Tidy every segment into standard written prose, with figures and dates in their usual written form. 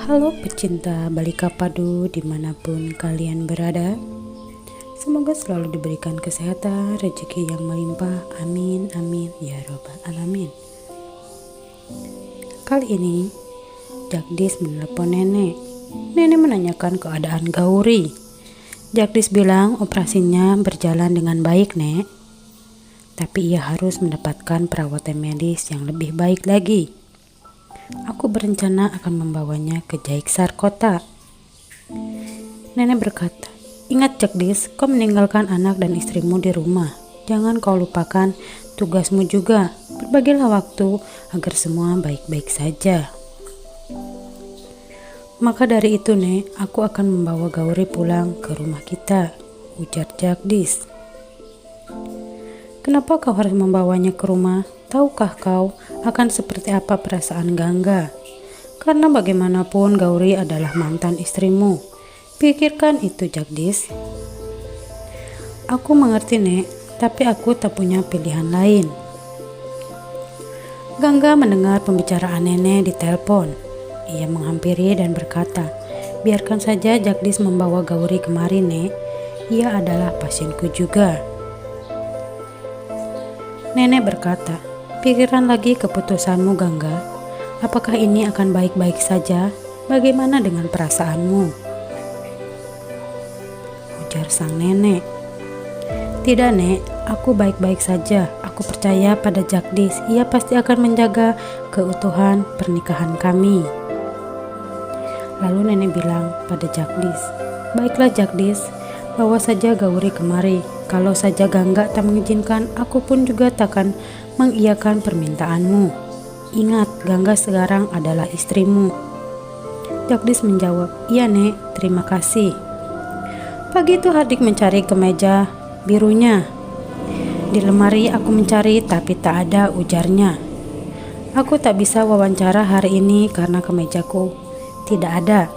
Halo pecinta Balika Padu dimanapun kalian berada. Semoga selalu diberikan kesehatan, rezeki yang melimpah. Amin, amin, ya robbal alamin. Kali ini Jagdis menelepon nenek. Nenek menanyakan keadaan Gauri. Jagdis bilang operasinya berjalan dengan baik, Nek. Tapi ia harus mendapatkan perawatan medis yang lebih baik lagi. Aku berencana akan membawanya ke Jaiksar kota. Nenek berkata, ingat Jagdis, kau meninggalkan anak dan istrimu di rumah. Jangan kau lupakan tugasmu juga. Berbagilah waktu agar semua baik-baik saja. Maka dari itu, Nek, aku akan membawa Gauri pulang ke rumah kita, ujar Jagdis. Kenapa kau harus membawanya ke rumah? Tahukah kau akan seperti apa perasaan Gangga? Karena bagaimanapun Gauri adalah mantan istrimu. Pikirkan itu, Jagdis. Aku mengerti, Nek, tapi aku tak punya pilihan lain. Gangga mendengar pembicaraan nenek di telepon. Ia menghampiri dan berkata, biarkan saja Jagdis membawa Gauri kemari, Nek. Ia adalah pasienku juga. Nenek berkata, pikirkan lagi keputusanmu, Gangga. Apakah ini akan baik-baik saja? Bagaimana dengan perasaanmu? Ujar sang nenek. Tidak, Nek, aku baik-baik saja. Aku percaya pada Jagdis. Ia pasti akan menjaga keutuhan pernikahan kami. Lalu nenek bilang pada Jagdis, baiklah Jagdis, bawa saja Gauri kemari. Kalau saja Gangga tak mengizinkan, aku pun juga takkan mengiyakan permintaanmu. Ingat, Gangga sekarang adalah istrimu. Jagdis menjawab, iya, Nek, terima kasih. Pagi itu Hardik mencari kemeja birunya. Di lemari aku mencari tapi tak ada, ujarnya. Aku tak bisa wawancara hari ini karena kemejaku tidak ada.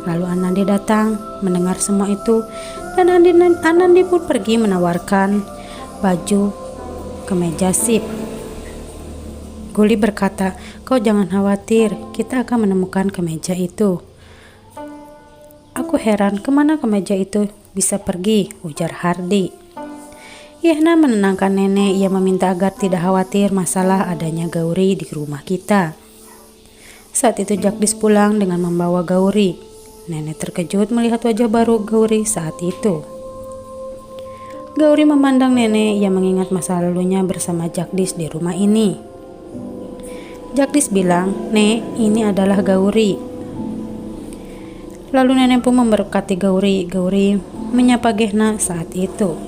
Lalu Anandi datang mendengar semua itu dan Anandi pun pergi menawarkan baju kemeja sip. Guli berkata, kau jangan khawatir, kita akan menemukan kemeja itu. Aku heran kemana kemeja itu bisa pergi, ujar Hardi. Yehna menenangkan nenek. Ia meminta agar tidak khawatir masalah adanya Gauri di rumah kita. Saat itu Jagdis pulang dengan membawa Gauri. Nenek terkejut melihat wajah baru Gauri saat itu. Gauri memandang nenek. Ia mengingat masa lalunya bersama Jagdis di rumah ini. Jagdis bilang, Nek, ini adalah Gauri. Lalu nenek pun memberkati Gauri. Gauri menyapa Gehna saat itu.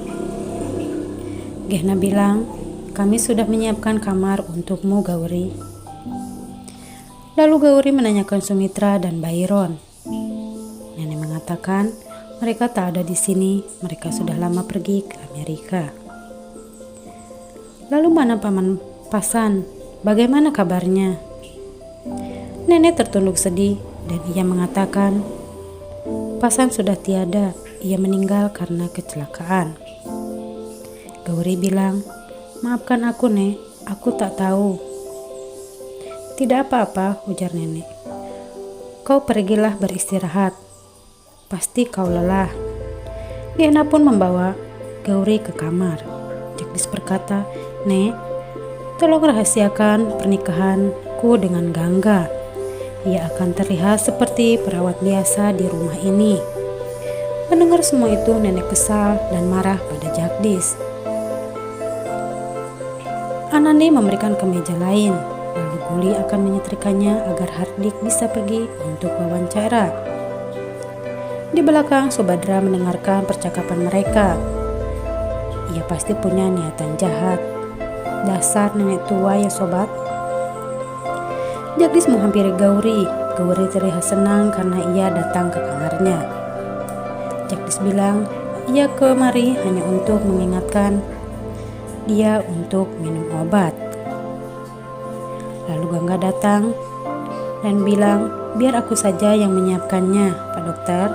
Gehna bilang, kami sudah menyiapkan kamar untukmu, Gauri. Lalu Gauri menanyakan Sumitra dan Bairon. Nenek mengatakan, mereka tak ada di sini, mereka sudah lama pergi ke Amerika. Lalu mana Paman Pasan? Bagaimana kabarnya? Nenek tertunduk sedih dan ia mengatakan, Pasan sudah tiada, ia meninggal karena kecelakaan. Gauri bilang, maafkan aku, Nek, aku tak tahu. Tidak apa-apa, ujar nenek. Kau pergilah beristirahat. Pasti kau lelah. Gehna pun membawa Gauri ke kamar. Jagdis berkata, Nek, tolong rahasiakan pernikahanku dengan Gangga. Ia akan terlihat seperti perawat biasa di rumah ini. Mendengar semua itu, nenek kesal dan marah pada Jagdis. Anandi memberikan kemeja lain. Lalu Guli akan menyetrikanya agar Hardik bisa pergi untuk wawancara. Di belakang, Subadra mendengarkan percakapan mereka. Ia pasti punya niatan jahat. Dasar nenek tua ya sobat. Jagdis menghampiri Gauri. Gauri terlihat senang karena ia datang ke kamarnya. Jagdis bilang, ia kemari hanya untuk mengingatkan dia untuk minum obat. Lalu Gangga datang dan bilang, biar aku saja yang menyiapkannya, Pak Dokter.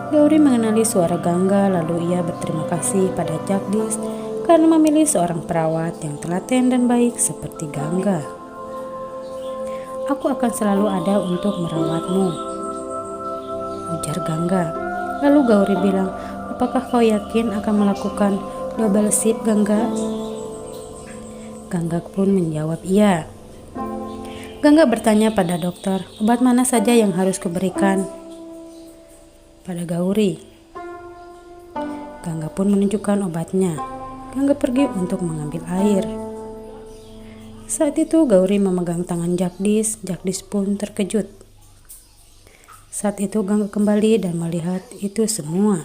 Gauri mengenali suara Gangga, lalu ia berterima kasih pada Jagdis karena memilih seorang perawat yang telaten dan baik seperti Gangga. Aku akan selalu ada untuk merawatmu, ujar Gangga. Lalu Gauri bilang, apakah kau yakin akan melakukan double shift, Gangga? Gangga pun menjawab iya. Gangga bertanya pada dokter, obat mana saja yang harus kuberikan pada Gauri. Gangga pun menunjukkan obatnya. Gangga pergi untuk mengambil air. Saat itu Gauri memegang tangan Jagdish. Jagdish pun terkejut. Saat itu Gangga kembali dan melihat itu semua.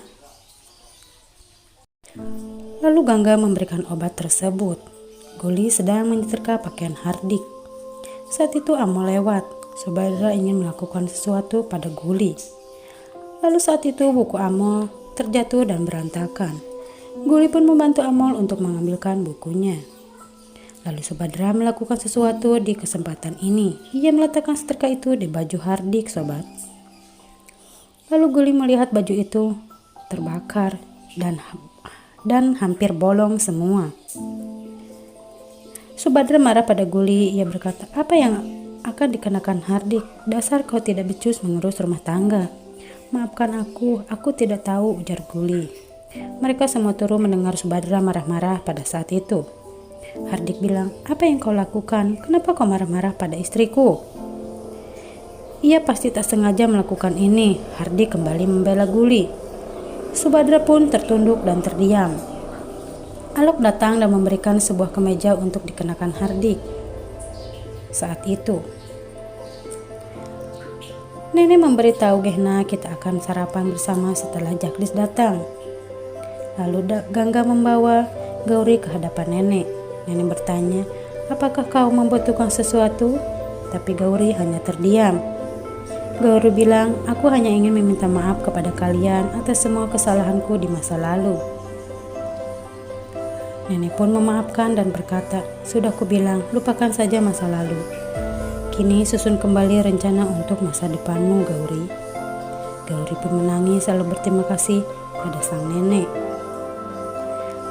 Lalu Gangga memberikan obat tersebut. Guli sedang menyetrika pakaian Hardik. Saat itu Amol lewat. Subadra ingin melakukan sesuatu pada Guli. Lalu saat itu buku Amol terjatuh dan berantakan. Guli pun membantu Amol untuk mengambilkan bukunya. Lalu Subadra melakukan sesuatu di kesempatan ini. Ia meletakkan setrika itu di baju Hardik, sobat. Lalu Guli melihat baju itu terbakar dan hampir bolong semua. Subadra marah pada Guli. Ia berkata, apa yang akan dikenakan Hardik? Dasar kau tidak becus mengurus rumah tangga. Maafkan aku tidak tahu, ujar Guli. Mereka semua turun mendengar Subadra marah-marah pada saat itu. Hardik bilang, apa yang kau lakukan? Kenapa kau marah-marah pada istriku? Ia pasti tak sengaja melakukan ini. Hardik kembali membela Guli. Subadra pun tertunduk dan terdiam. Alok datang dan memberikan sebuah kemeja untuk dikenakan Hardik. Saat itu, nenek memberitahu Gehna kita akan sarapan bersama setelah Jagdish datang. Lalu Gangga membawa Gauri ke hadapan nenek. Nenek bertanya, apakah kau membutuhkan sesuatu? Tapi Gauri hanya terdiam. Gauri bilang, aku hanya ingin meminta maaf kepada kalian atas semua kesalahanku di masa lalu. Nenek pun memaafkan dan berkata, sudah kubilang, lupakan saja masa lalu. Kini susun kembali rencana untuk masa depanmu, Gauri. Gauri pun menangis lalu berterima kasih pada sang nenek.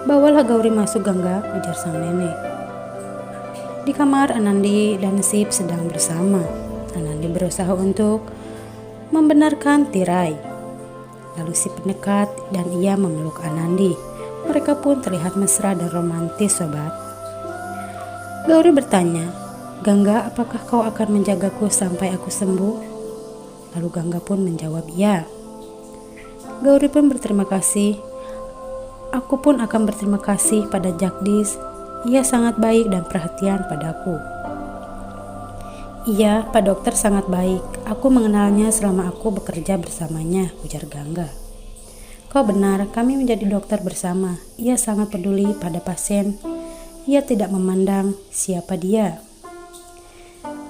Bawalah Gauri masuk, Gangga, ujar sang nenek. Di kamar Anandi dan Sip sedang bersama. Anandi berusaha untuk membenarkan tirai. Lalu Sip mendekat dan ia memeluk Anandi. Mereka pun terlihat mesra dan romantis, sobat. Gauri bertanya, Gangga, apakah kau akan menjagaku sampai aku sembuh? Lalu Gangga pun menjawab iya. Gauri pun berterima kasih. Aku pun akan berterima kasih pada Jagdish. Ia sangat baik dan perhatian padaku. Iya, Pak Dokter sangat baik. Aku mengenalnya selama aku bekerja bersamanya, ujar Gangga. Kau benar, kami menjadi dokter bersama. Ia sangat peduli pada pasien. Ia tidak memandang siapa dia.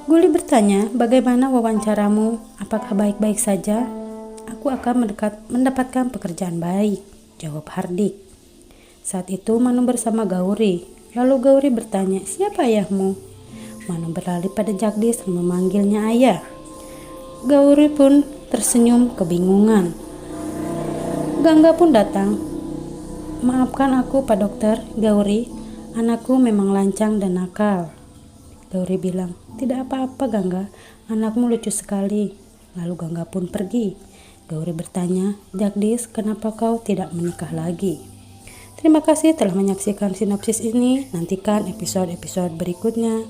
Guli bertanya, bagaimana wawancaramu? Apakah baik-baik saja? Aku akan mendapatkan pekerjaan baik, jawab Hardik. Saat itu Manu bersama Gauri. Lalu Gauri bertanya, siapa ayahmu? Manu beralih pada Jagdish dan memanggilnya ayah. Gauri pun tersenyum kebingungan. Gangga pun datang. Maafkan aku, Pak Dokter. Gauri, anakku memang lancang dan nakal. Gauri bilang, tidak apa-apa Gangga, anakmu lucu sekali. Lalu Gangga pun pergi. Gauri bertanya, Jagdish, kenapa kau tidak menikah lagi? Terima kasih telah menyaksikan sinopsis ini. Nantikan episode-episode berikutnya.